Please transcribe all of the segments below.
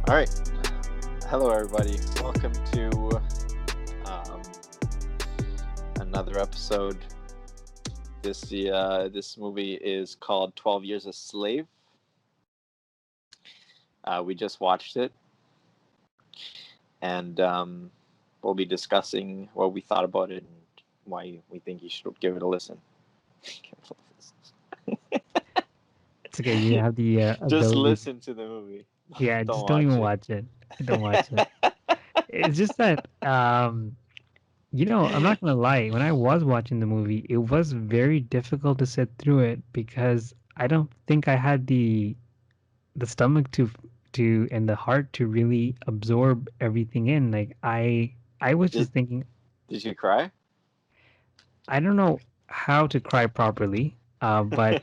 All right. Hello, everybody. Welcome to um, another episode. This movie is called 12 Years a Slave. We just watched it, and we'll be discussing what we thought about it and why we think you should give it a listen. It's okay. You have the Just ability. listen to the movie. Yeah, Don't just don't even watch it. watch it. Don't watch it. It's just that, I'm not gonna lie. When I was watching the movie, it was very difficult to sit through it because I don't think I had the stomach to and the heart to really absorb everything in. Like I was Did just thinking, Did you cry? I don't know how to cry properly, but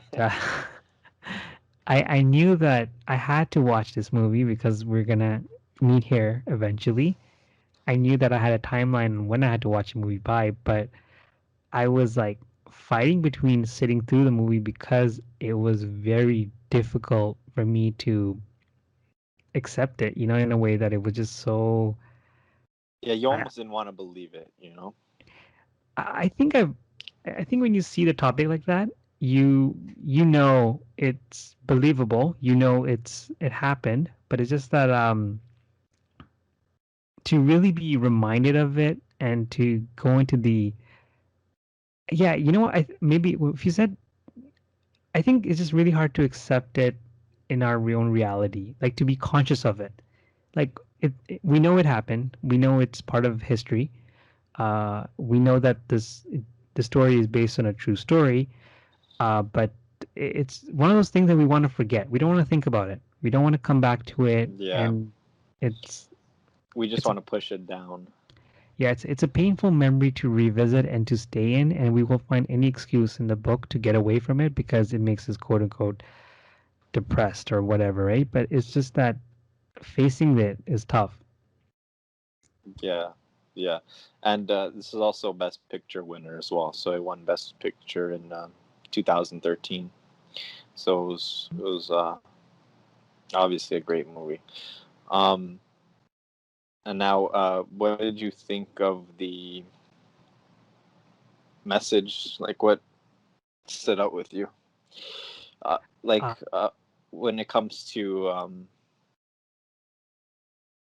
I knew that I had to watch this movie because we're gonna meet here eventually. I knew that I had a timeline on when I had to watch the movie by, but I was like fighting between sitting through the movie because it was very difficult for me to accept it, in a way that it was just so. Yeah, you I almost didn't want to believe it. I think I think when you see the topic like that, you know it's believable, it happened, but it's just that to really be reminded of it and to go into the yeah, you know what, I maybe if you said, I think it's just really hard to accept it in our own reality, like to be conscious of it. Like we know it happened, we know it's part of history, we know that the story is based on a true story, but it's one of those things that we want to forget. We don't want to think about it, we don't want to come back to it, Yeah, and it's we just it's a want to push it down. yeah, it's a painful memory to revisit and to stay in, and we will find any excuse in the book to get away from it because it makes us quote unquote depressed or whatever, right? But it's just that facing it is tough. Yeah, yeah, and this is also Best Picture winner as well. So it won Best Picture in 2013. So it was obviously a great movie. Um, and now, what did you think of the message? Like, what stood out with you? Like, Uh, when it comes to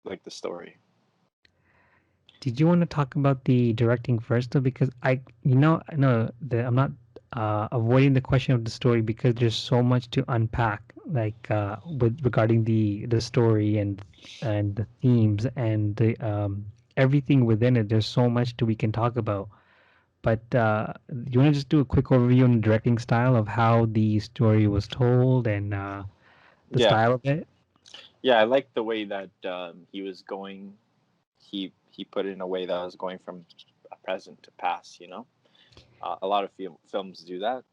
like the story. did you want to talk about the directing first, though? Because no, I'm not avoiding the question of the story because there's so much to unpack, like with regarding the story and the themes and the everything within it. There's so much we can talk about. But you want to just do a quick overview on the directing style of how the story was told and the Yeah, style of it? yeah, I like the way that he was going. He put it in a way that was going from a present to past. A lot of films do that,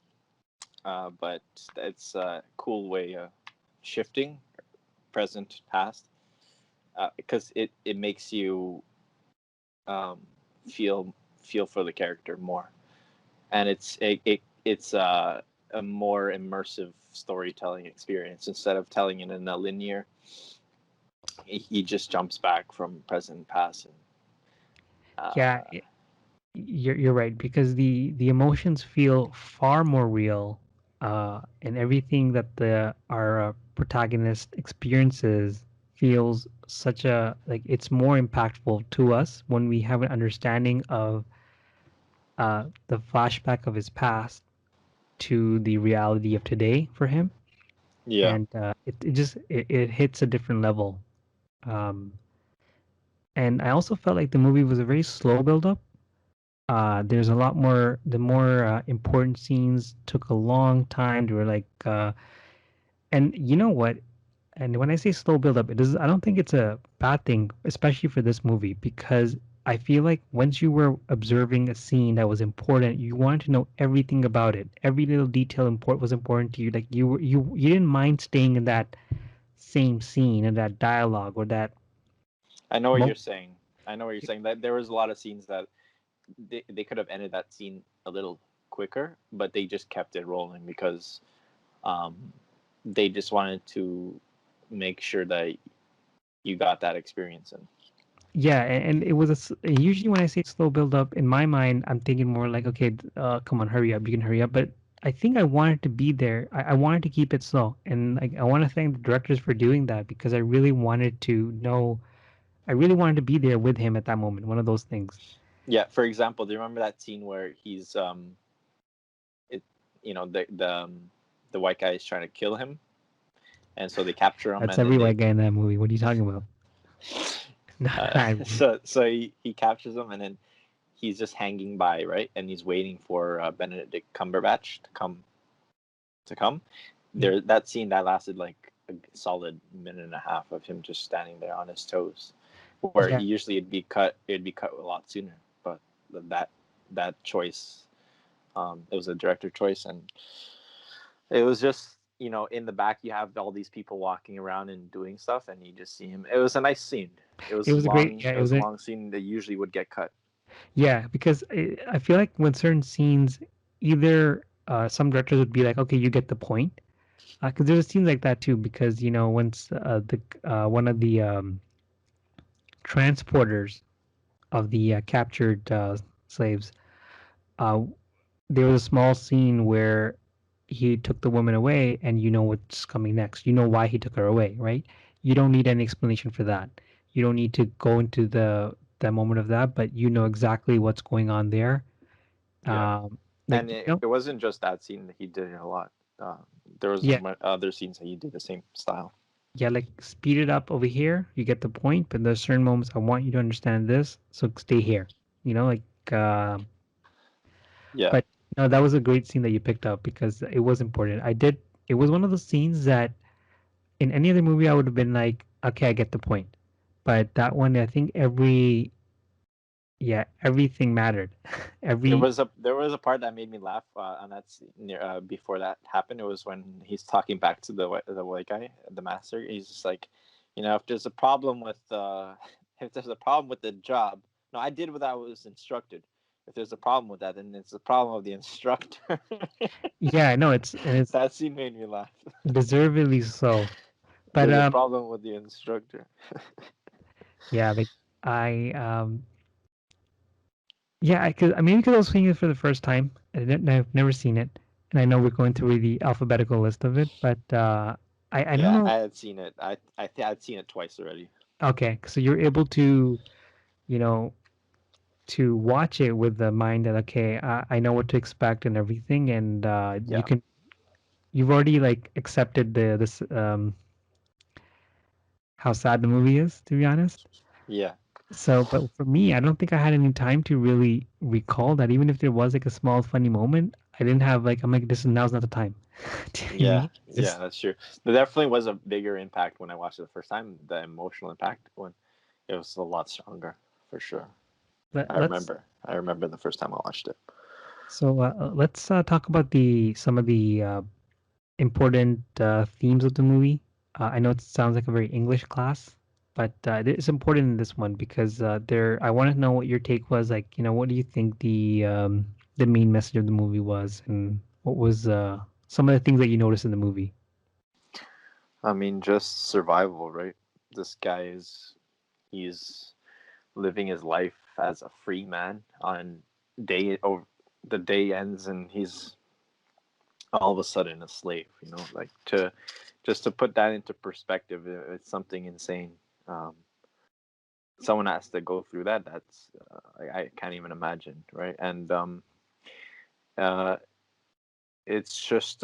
but it's a cool way of shifting present to past because it makes you um, feel feel for the character more, and it's a more immersive storytelling experience instead of telling it in a linear. He just jumps back from present and past and Yeah, uh, you're right because the emotions feel far more real, and everything that the our protagonist experiences feels such a like it's more impactful to us when we have an understanding of the flashback of his past to the reality of today for him, yeah. and it hits a different level. Um, and I also felt like the movie was a very slow build up. There's a lot more. The more important scenes took a long time. They were like, and you know what? And when I say slow build up, it is. I don't think it's a bad thing, especially for this movie, because I feel like once you were observing a scene that was important, you wanted to know everything about it. Every little detail was important to you. Like you didn't mind staying in that same scene and that dialogue or that. I know what you're Mo- saying. I know what you're saying. That there was a lot of scenes that they could have ended that scene a little quicker, but they just kept it rolling because um, they just wanted to make sure that you got that experience in. Yeah, and it was usually when I say slow build up, in my mind, I'm thinking more like, okay, come on, hurry up, you can hurry up. But I think I wanted to be there. I wanted to keep it slow, and like I want to thank the directors for doing that because I really wanted to know. I really wanted to be there with him at that moment. One of those things. Yeah, for example, do you remember that scene where he's it you know the white guy is trying to kill him, and so they capture him, That's and then every they white guy in that movie. What are you talking about? so he captures him, and then he's just hanging by, right, and he's waiting for Benedict Cumberbatch to come. There, that scene that lasted like a solid minute and a half of him just standing there on his toes, where Yeah, usually it'd be cut a lot sooner, but that that choice, it was a director choice, and it was just, in the back you have all these people walking around and doing stuff, and you just see him. It was a nice scene. It it was was a great. long. Yeah, It it was was a a long scene that usually would get cut. yeah because I feel like when certain scenes, either some directors would be like, okay, you get the point, because there's a scene like that too. Because once the one of the transporters of the captured slaves, uh, there was a small scene where he took the woman away, and you know what's coming next. You know why he took her away, right? You don't need any explanation for that. You don't need to go into the moment of that, but you know exactly what's going on there. Yeah, Like and it wasn't just that scene that he did it a lot. Uh, there was yeah, other scenes that he did the same style. yeah, like speed it up over here. You get the point, but there's certain moments I want you to understand this, so stay here. Like. Yeah, But no, that was a great scene that you picked up because it was important. I did. It was one of those scenes that in any other movie I would have been like, okay, I get the point. But that one, I think everything mattered. Every there was a part that made me laugh on that scene near before that happened. It was when he's talking back to the white guy, the master. He's just like, if there's a problem with if there's a problem with the job, no, I did what I was instructed. If there's a problem with that, then it's a problem of the instructor. yeah, no, it's That scene made me laugh. deservedly so. But There's a problem with the instructor. yeah, like I yeah, maybe because I was seeing it for the first time. I've never seen it, and I know we're going through the alphabetical list of it, but I don't Yeah, know. I had seen it. I'd seen it twice already. Okay, so you're able to you know to watch it with the mind that okay, I know what to expect and everything, and Yeah, you've already like accepted this how sad the movie is, to be honest. yeah, So, but for me, I don't think I had any time to really recall that. Even if there was like a small funny moment, I didn't have like I'm like this is now's not the time. You know what I yeah, mean? yeah. That's true. There definitely was a bigger impact when I watched it the first time. The emotional impact when it was a lot stronger, for sure. Let, I let's remember. I remember the first time I watched it. let's talk about the some of the important themes of the movie. I know it sounds like a very English class, but it's important in this one because there. I want to know what your take was. Like, what do you think the main message of the movie was, and what was some of the things that you noticed in the movie? I mean, just survival, right? This guy he's living his life as a free man on day over the day ends, and he's all of a sudden a slave. Like to just to put that into perspective, it's something insane. Um, Someone has to go through that. That's I can't even imagine, right? And uh, it's just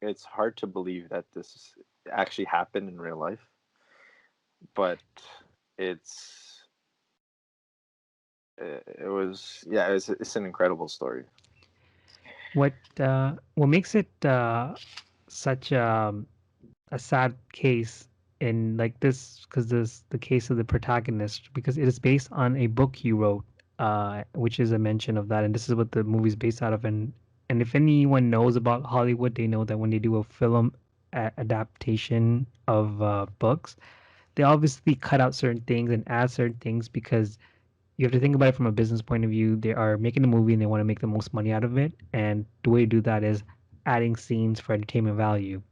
it's hard to believe that this actually happened in real life, but it's it was yeah, it's an incredible story. What makes it such a sad case in like this because this the case of the protagonist because it is based on a book he wrote, which is a mention of that, and this is what the movie's based out of. And if anyone knows about Hollywood, they know that when they do a film adaptation of books, they obviously cut out certain things and add certain things because you have to think about it from a business point of view. They are making a movie and they want to make the most money out of it, and the way to do that is adding scenes for entertainment value.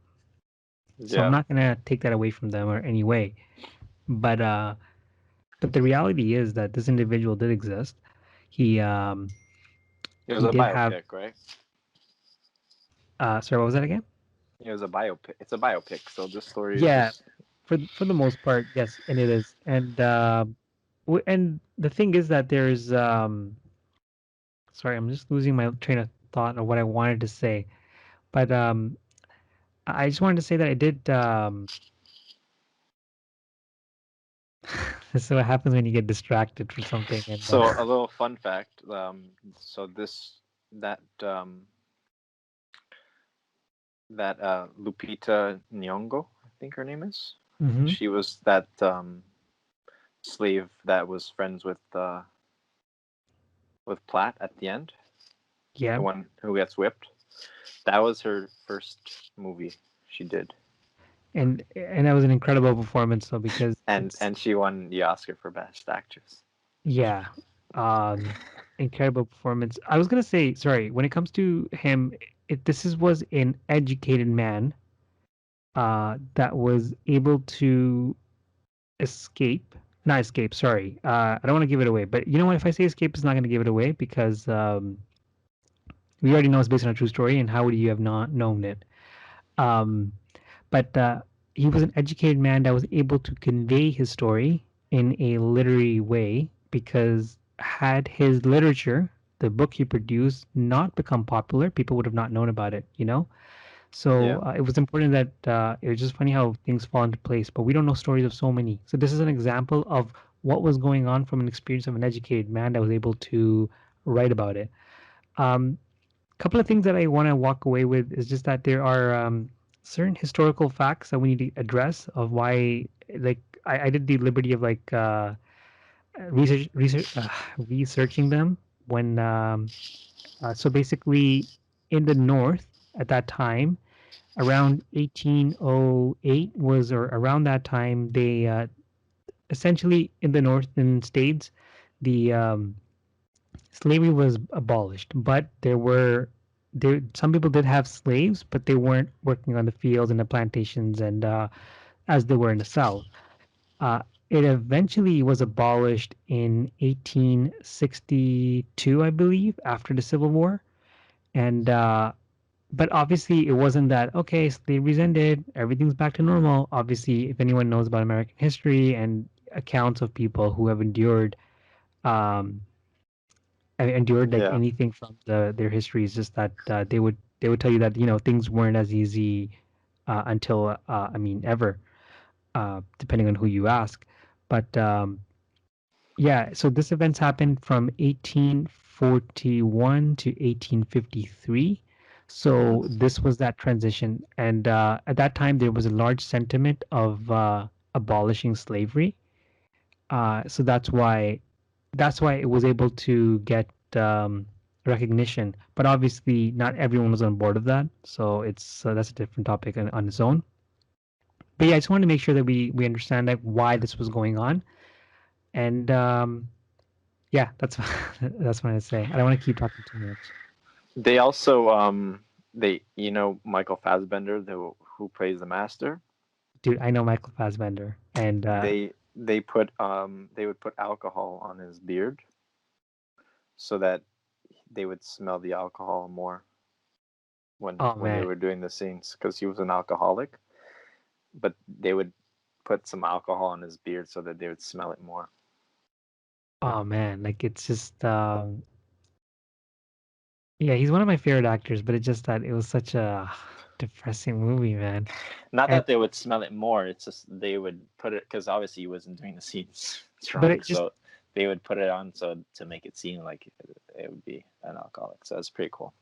So I'm Yeah. not gonna take that away from them or any way. But the reality is that this individual did exist. He It was he a did have biopic, right? sorry, what was that again? It was a biopic. It's a biopic, so this story is Yeah, just for the most part, yes, and it is. And the thing is that there's sorry, I'm just losing my train of thought of what I wanted to say. But I just wanted to say that I did this is what happens when you get distracted for something and so a little fun fact. So that Lupita Nyong'o, I think her name is. Mhm. She was that slave that was friends with Platt at the end, Yeah, the one who gets whipped. That was her first movie she did, and that was an incredible performance though because and it's and she won the Oscar for Best Actress. yeah, um, incredible performance. I was gonna say, sorry, when it comes to him, this was an educated man that was able to escape, not escape, sorry. I don't want to give it away, but you know what? If I say escape, it's not going to give it away because we already know it's based on a true story, and how would you have not known it? Um, but he was an educated man that was able to convey his story in a literary way because had his literature, the book he produced, not become popular, people would have not known about it, you know? So Yeah, it was important that it was just funny how things fall into place, but we don't know stories of so many. So this is an example of what was going on from an experience of an educated man that was able to write about it. Couple of things that I want to walk away with is just that there are certain historical facts that we need to address of why, like, I did the liberty of like researching them when so basically in the north at that time around 1808 was or around that time they essentially in the northern states the slavery was abolished, but there some people did have slaves, but they weren't working on the fields and the plantations and as they were in the south. uh, it eventually was abolished in 1862, I believe, after the Civil War. And but obviously it wasn't that okay, slavery's ended, everything's back to normal. Obviously, if anyone knows about American history and accounts of people who have um endured like yeah, anything from their history, is just that they would tell you that things weren't as easy until I mean ever, depending on who you ask. But yeah, so this events happened from 1841 to 1853. hmm So this was that transition, and at that time there was a large sentiment of abolishing slavery. So that's why it was able to get recognition. But obviously, not everyone was on board of that. So it's that's a different topic on its own. But yeah, I just wanted to make sure that we understand like why this was going on, and yeah, that's that's what I say. I don't want to keep talking too much. They also they Michael Fassbender, who plays the master. Dude, I know Michael Fassbender, and They would put alcohol on his beard so that they would smell the alcohol more oh when they man, were doing the scenes because he was an alcoholic. But they would put some alcohol on his beard so that they would smell it more. oh man, like it's just yeah, he's one of my favorite actors, but it's just that it was such a depressing movie, man. Not And that they would smell it more; it's just they would put it because obviously he wasn't doing the scenes but drunk, it just so they would put it on so to make it seem like it would be an alcoholic. So it's pretty cool.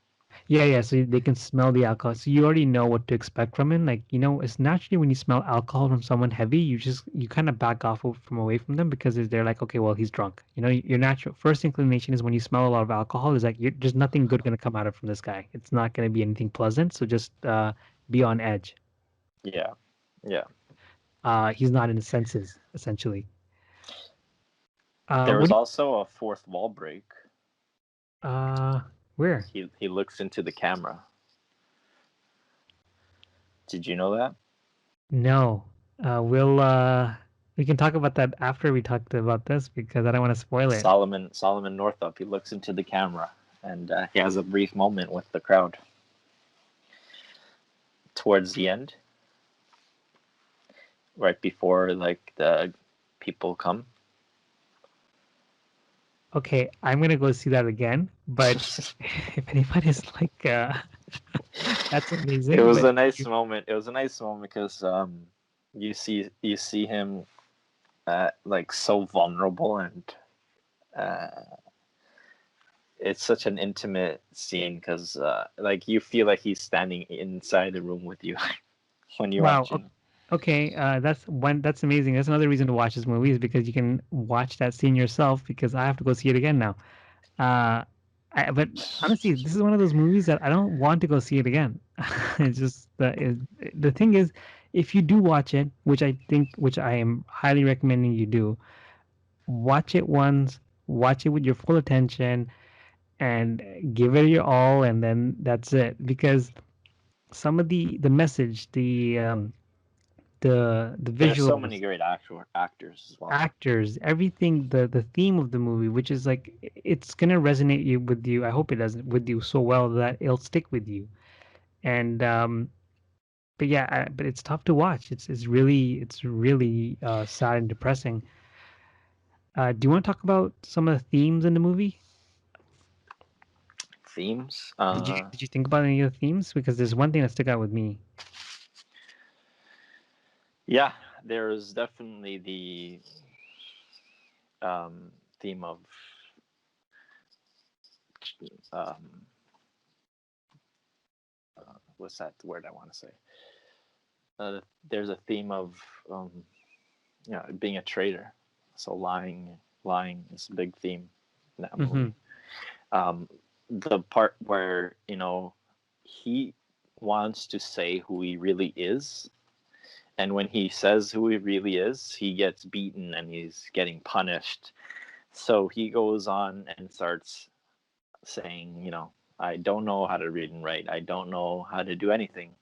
yeah, yeah, so they can smell the alcohol. So you already know what to expect from him. Like, it's naturally when you smell alcohol from someone heavy, you kind of back off from away from them because they're like, okay, well, he's drunk. Your natural first inclination is when you smell a lot of alcohol is like there's nothing good going to come out of from this guy. It's not going to be anything pleasant. So just be on edge. Yeah, yeah. He's not in his senses, essentially. There What was do also a fourth wall break. you, where? He looks into the camera. Did you know that? No. We can talk about that after we talked about this because I don't want to spoil it. Solomon Northup. He looks into the camera and he has a brief moment with the crowd towards the end, right before like the people come. Okay, I'm gonna go see that again. But if anybody's like, that's It amazing. was But a nice moment. It was a nice moment because you see him like so vulnerable and uh, it's such an intimate scene because like you feel like he's standing inside the room with you when you're wow. watching. Okay, that's one. That's amazing. That's another reason to watch this movie is because you can watch that scene yourself. Because I have to go see it again now. Uh, but honestly, this is one of those movies that I don't want to go see it again. It's just the thing is, if you do watch it, which I am highly recommending you do, watch it once, watch it with your full attention, and give it your all, and then that's it. Because some of the message, the There's so many visuals, great actors as well. actors, everything, the theme of the movie, which is like it's gonna resonate you with you. I hope it does with you so well that it'll stick with you. And but yeah, but it's tough to watch. It's really sad and depressing. Do you want to talk about some of the themes in the movie? Themes. Did you think about any of the themes? Because there's one thing that stuck out with me. Yeah, there's definitely the theme of um, what's that word I want to say? There's a theme of being a traitor. So lying is a big theme in that Mm-hmm. movie. Um, the part where he wants to say who he really is, and when he says who he really is, he gets beaten and he's getting punished. So he goes on and starts saying, I don't know how to read and write. I don't know how to do anything.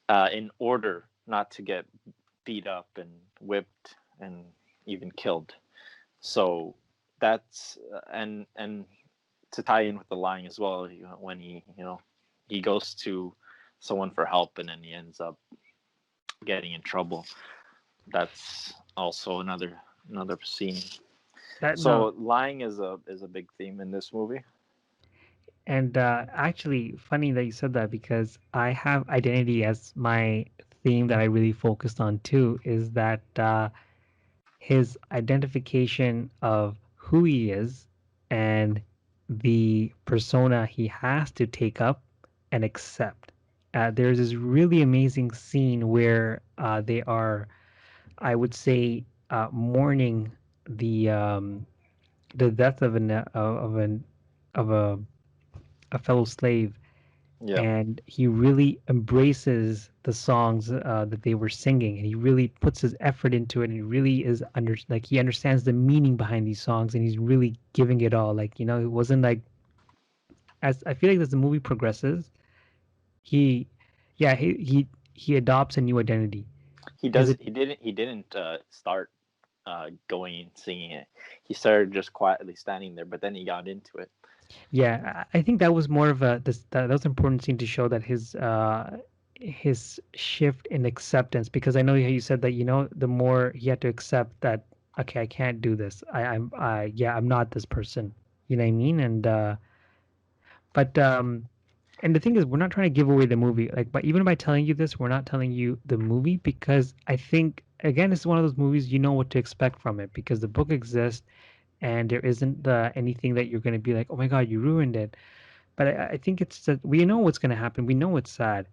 In order not to get beat up and whipped and even killed. So that's and to tie in with the lying as well, when he goes to someone for help and then he ends up getting in trouble. That's also another scene. That So no, lying is a big theme in this movie. and actually, funny that you said that because I have identity as my theme that I really focused on too. Is that his identification of who he is and the persona he has to take up and accept. There's this really amazing scene where they are, I would say, mourning the um, the death of a fellow slave, Yeah, and he really embraces the songs that they were singing, and he really puts his effort into it, and he really is like he understands the meaning behind these songs, and he's really giving it all. Like it wasn't like, as I feel like as the movie progresses, he yeah he adopts a new identity. he His does. He didn't start going and singing it. He started just quietly standing there, but then he got into it. Yeah, I think that was more of that was an important scene to show that his shift in acceptance, because I know you said that the more he had to accept that, okay, I can't do this. I'm not this person. You know what I mean? But and the thing is, we're not trying to give away the movie. Like, but even by telling you this, we're not telling you the movie, because I think again, it's one of those movies you know what to expect from it because the book exists, and there isn't anything that you're going to be like, oh my god, you ruined it. But I think it's that we know what's going to happen. We know it's sad,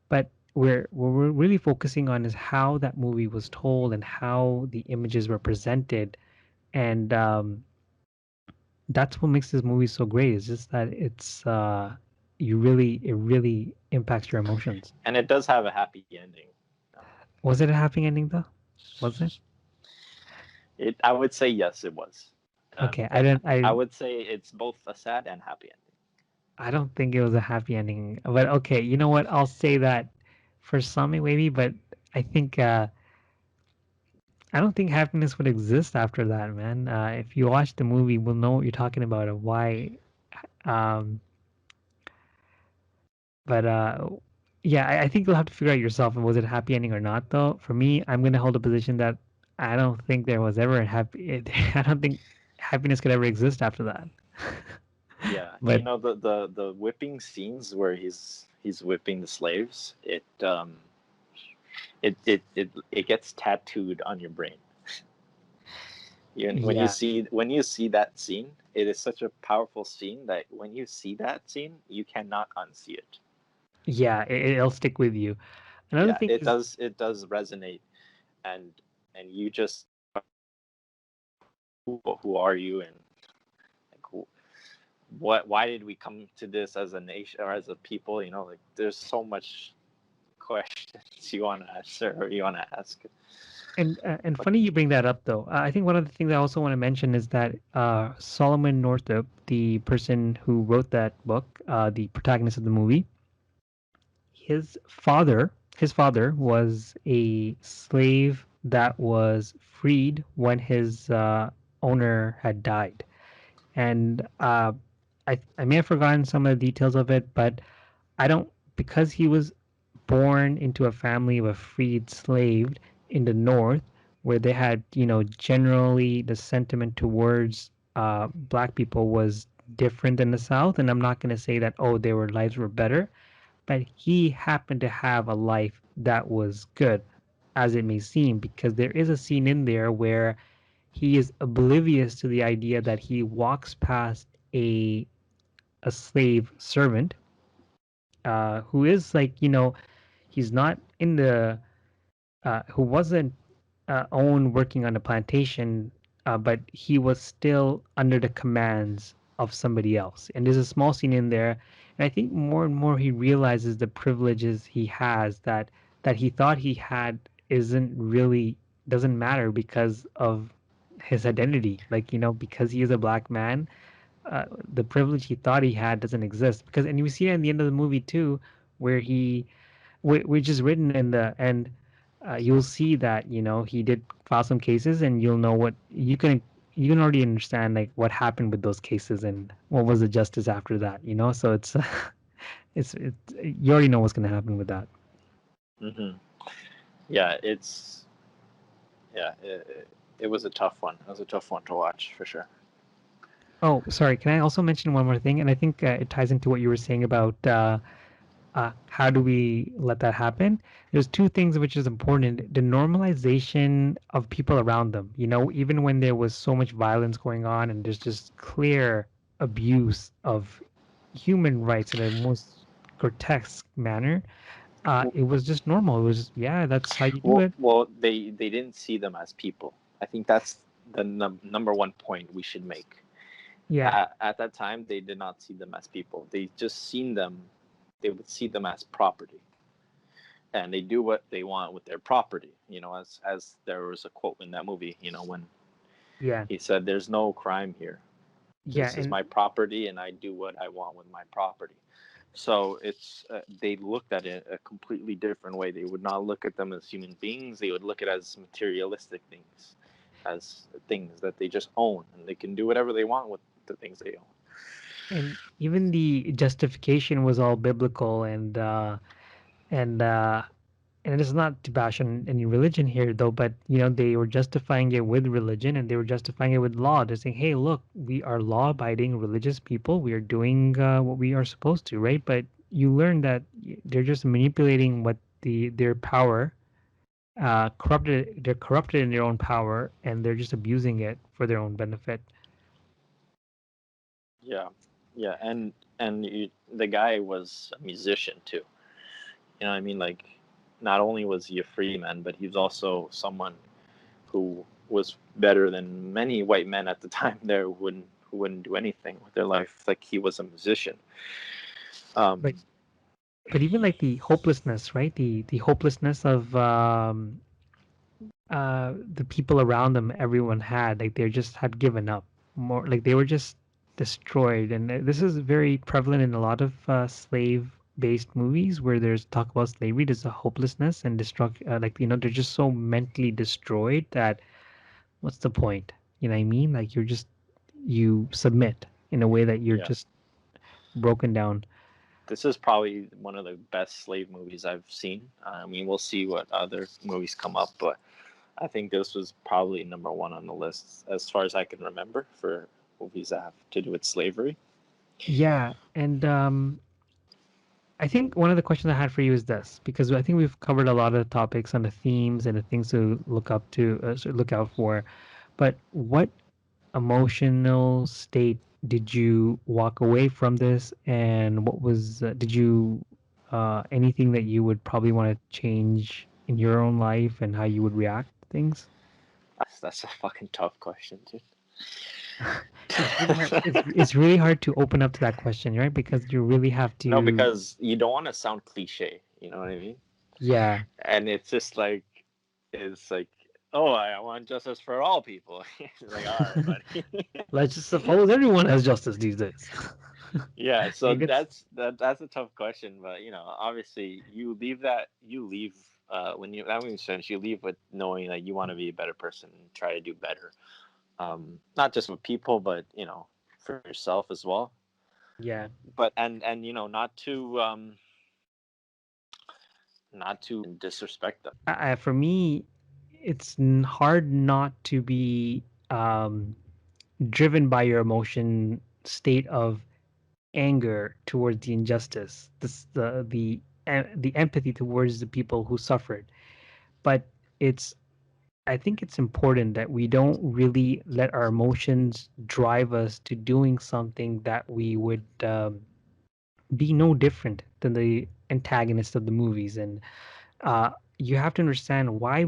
but what we're really focusing on is how that movie was told and how the images were presented, and that's what makes this movie so great. It's just that it really impacts your emotions. And it does have a happy ending. Was it a happy ending though? Was it? I would say yes, it was. Okay, I would say it's both a sad and happy ending. I don't think it was a happy ending. But okay, you know what? I'll say that for some maybe, but I think I don't think happiness would exist after that, man. If you watch the movie, we'll know what you're talking about and why. Um, but yeah, I think you'll have to figure out yourself. Was it a happy ending or not? Though for me, I'm gonna hold a position that I don't think there was ever a happy. I don't think happiness could ever exist after that. Yeah, But the whipping scenes where he's whipping the slaves, it gets tattooed on your brain. yeah, When you see that scene, it is such a powerful scene that when you see that scene, you cannot unsee it. yeah, it'll stick with you. Another Yeah, thing it is, does. It does resonate, and you just who are you, and like what why did we come to this as a nation or as a people? You know, like there's so much questions you want to answer or you want to ask. and But funny you bring that up though. I think one of the things I also want to mention is that Solomon Northup, the person who wrote that book, the protagonist of the movie, his father was a slave that was freed when his owner had died. And I may have forgotten some of the details of it, but I don't, because he was born into a family of a freed slave in the North, where they had, generally the sentiment towards black people was different than the South. And I'm not going to say that, oh, their lives were better, but he happened to have a life that was good, as it may seem, because there is a scene in there where he is oblivious to the idea that he walks past a slave servant who is like, he's not in the who wasn't owned working on a plantation, but he was still under the commands of somebody else. And there's a small scene in there, and I think more and more he realizes the privileges he has that he thought he had isn't really doesn't matter because of his identity. Like, because he is a black man, the privilege he thought he had doesn't exist. Because, and you see it in the end of the movie too, where which is written in the end, you'll see that he did file some cases, and you'll know what you can already understand like what happened with those cases and what was the justice after that. So it's it's you already know what's going to happen with that. mm-hmm. Yeah, it was a tough one. It was a tough one to watch for sure. Oh, sorry. Can I also mention one more thing? And I think it ties into what you were saying about how do we let that happen? There's two things which is important. The normalization of people around them. Even when there was so much violence going on and there's just clear abuse of human rights in a most grotesque manner, it was just normal. It was just, yeah, that's how you do it. Well, they didn't see them as people. I think that's the number one point we should make. Yeah, At that time, they did not see them as people. They just seen them. They would see them as property, and they do what they want with their property. As there was a quote in that movie. When yeah, he said, "There's no crime here. yeah, This is and my property, and I do what I want with my property." So it's they looked at it a completely different way. They would not look at them as human beings. They would look at it as materialistic things, as things that they just own, and they can do whatever they want with the things they own. and even the justification was all biblical and and it's not to bash on any religion here though, but they were justifying it with religion and they were justifying it with law. They're saying, hey, look, we are law-abiding religious people. We are doing what we are supposed to, right? But you learn that they're just manipulating what their power, corrupted. They're corrupted in their own power, and they're just abusing it for their own benefit. Yeah, yeah, and the guy was a musician too. You know what I mean? Like, not only was he a free man, but he was also someone who was better than many white men at the time there who wouldn't do anything with their life. Like, he was a musician. But Um, but even like the hopelessness, right? The hopelessness of the people around them, everyone had like they just had given up, more like they were just destroyed. And this is very prevalent in a lot of slave based movies where there's talk about slavery, there's a hopelessness and destruct like they're just so mentally destroyed that what's the point? You know what I mean? Like you submit in a way that you're Yeah. just broken down. This is probably one of the best slave movies I've seen. I mean, we'll see what other movies come up, but I think this was probably number one on the list as far as I can remember for movies that have to do with slavery. Yeah, and I think one of the questions I had for you is this, because I think we've covered a lot of the topics on the themes and the things to look up to, look out for. But what emotional state did you walk away from this, and what was did you anything that you would probably want to change in your own life and how you would react to things? That's a fucking tough question, dude. It's really hard. It's really hard to open up to that question, right? Because you really have No, to. because you don't want to sound cliche. You know what I mean? Yeah, And it's like, oh, I want justice for all people. Like, all right, buddy. let's just suppose everyone has justice these days. Yeah, so Like it's that's a tough question, but obviously you leave when you that makes sense. You leave with knowing that you want to be a better person and try to do better. Not just with people, but for yourself as well. yeah. But and not to disrespect them. For me, it's hard not to be driven by your emotion state of anger towards the injustice, the empathy towards the people who suffered. But it's I think it's important that we don't really let our emotions drive us to doing something that we would be no different than the antagonist of the movies. And uh, you have to understand why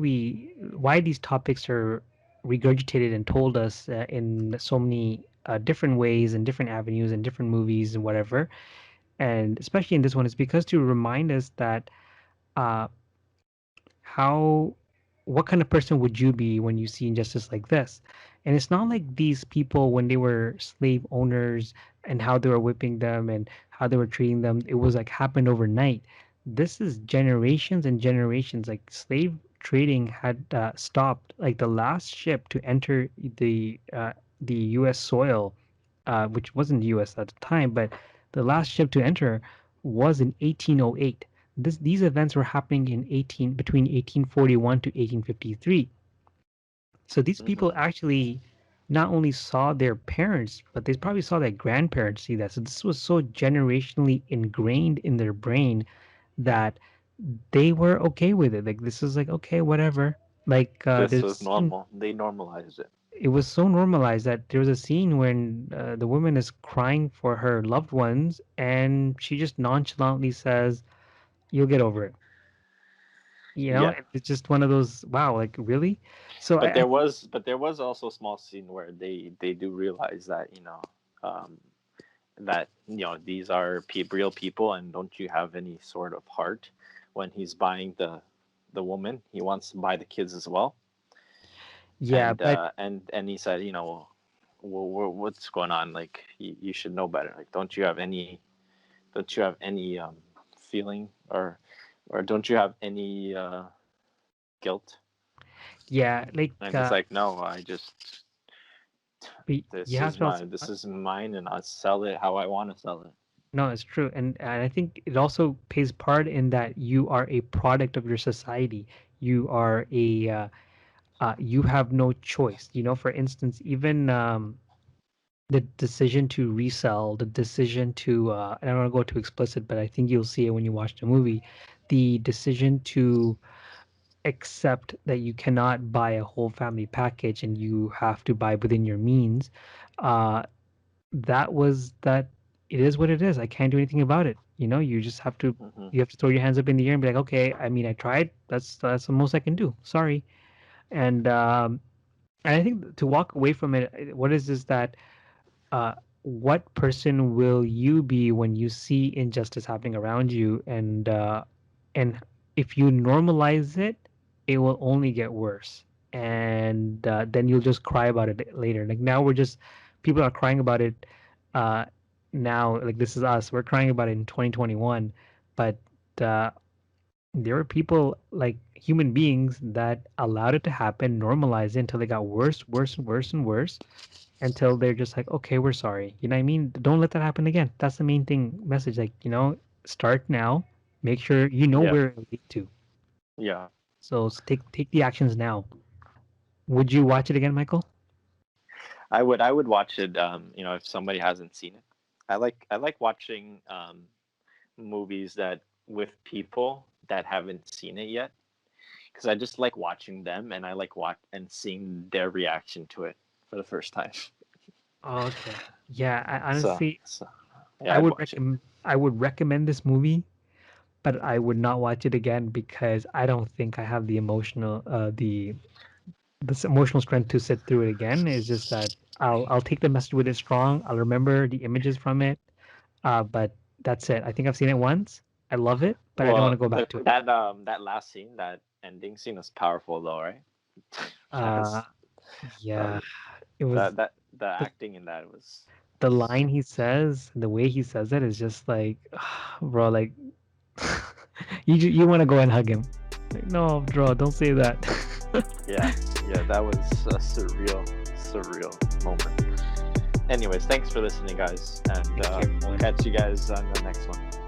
these topics are regurgitated and told us in so many different ways and different avenues and different movies and whatever. And especially in this one, it's because to remind us that uh, how what kind of person would you be when you see injustice like this? And it's not like these people when they were slave owners and how they were whipping them and how they were treating them, it was like happened overnight. This is generations and generations. Like slave trading had stopped. Like the last ship to enter the U.S. soil, which wasn't U.S. at the time, but the last ship to enter was in 1808. These events were happening between 1841 to 1853. So these people Hmm. actually not only saw their parents, but they probably saw their grandparents see that. So this was so generationally ingrained in their brain that they were okay with it. Like this is like okay, whatever. Like This there's a was scene. normal. They normalized it. It was so normalized that there was a scene when the woman is crying for her loved ones, and she just nonchalantly says, "You'll get over it." Yeah, And it's just one of those, wow, like really? So but I think, there was also a small scene where they do realize that um, that these are real people, and don't you have any sort of heart? When he's buying the woman, he wants to buy the kids as well, yeah, but and he said, what's going on? Like you should know better. Like don't you have any feeling, or don't you have any guilt? yeah, like And he's like, no, I just you have to also, this is mine, and I sell it how I want to sell it. no, it's true, and I think it also plays part in that you are a product of your society. You are you have no choice. For instance, even the decision to resell, the decision to, and I don't want to go too explicit, but I think you'll see it when you watch the movie, the decision to accept that you cannot buy a whole family package and you have to buy within your means. Uh, that it is what it is. I can't do anything about it. You just have to Hmm. throw your hands up in the air and be like, okay, I mean, I tried. That's the most I can do. Sorry. And I think to walk away from it, what is that uh, what person will you be when you see injustice happening around you, and if you normalize it, it will only get worse, and then you'll just cry about it later. Like now we're just people are crying about it uh, now. Like this is us. We're crying about it in 2021, but uh, there were people like human beings that allowed it to happen, normalized it until it got worse, worse, and worse and worse, until they're just like, okay, we're sorry. You know what I mean? Don't let that happen again. That's the main thing message. Like, start now. Make sure you know Yeah. where it lead to. Yeah. So take the actions now. Would you watch it again, Michael? I would watch it. If somebody hasn't seen it, I like watching movies that with people that haven't seen it yet, because I just like watching them, and I like watch and seeing their reaction to it for the first time. Okay. Yeah, I So, honestly so yeah, I'd watch it. I would recommend this movie, but I would not watch it again because I don't think I have the emotional strength to sit through it again. It's just that I'll take the message with it strong. I'll remember the images from it. But that's it. I think I've seen it once. I love it, but I don't want to Well, go back to it. that last scene, that ending scene, was powerful though, right? Uh, That's yeah, that it was that the the, acting in that the was line he says, the way he says it is just like, bro, like you want to go and hug him. Like, no, bro, don't say that. yeah, yeah, that was a surreal moment. Anyways, thanks for listening, guys, and Thank you, we'll everyone. catch you guys on the next one.